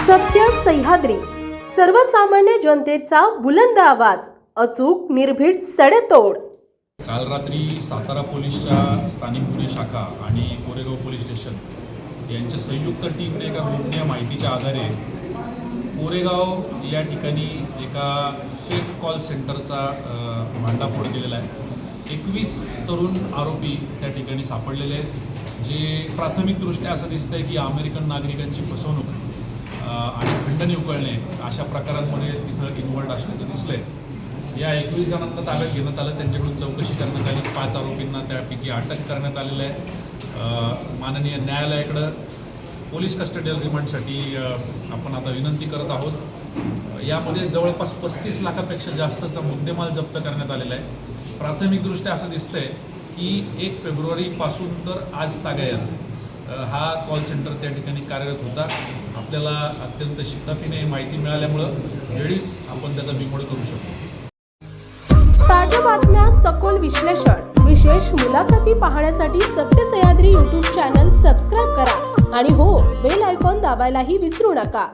सत्य सह्याद्री, सर्वसामान्य जनतेचा बुलंद आवाज, अचूक निर्भीड सडेतोड। काल रात्री सातारा पोलीसच्या स्थानिक गुन्हे शाखा आणि कोरेगाव पोलीस स्टेशन यांच्या संयुक्त टीमने एका गोपनीय माहितीच्या आधारे कोरेगाव या ठिकाणी एका फेक कॉल सेंटरचा भांडाफोड केलेला आहे। 21 तरुण आरोपी त्या ठिकाणी सापडलेले आहेत, जे प्राथमिकदृष्ट्या असं दिसतंय की अमेरिकन नागरिकांची फसवणूक आणि खंडणी उकळणे अशा प्रकारांमध्ये तिथं इन्व्हॉल्ड असल्याचं दिसलंय। या 21 जणांना ताब्यात घेण्यात आलं, त्यांच्याकडून चौकशी करण्यात आली। 5 आरोपींना त्यापैकी अटक करण्यात आलेलं आहे। माननीय न्यायालयाकडं पोलीस कस्टडियल रिमांडसाठी आपण आता विनंती करत आहोत। यामध्ये जवळपास 35 लाखापेक्षा जास्तचा मुद्देमाल जप्त करण्यात आलेला आहे। प्राथमिकदृष्ट्या असं दिसतंय की 1 फेब्रुवारीपासून तर आज तागायत हा कॉल सेंटर त्या ठिकाणी कार्यरत होता। आपल्याला अत्यंत शिताफीने माहिती मिळाल्यामुळं वेळीच आपण त्याचा बिमोड करू शकतो। ताज्या बातम्या, सखोल विश्लेषण, विशेष मुलाखती पाहण्यासाठी सत्य सह्याद्री YouTube चॅनल सबस्क्राईब करा आणि हो, बेल आयकॉन दाबायलाही विसरू नका।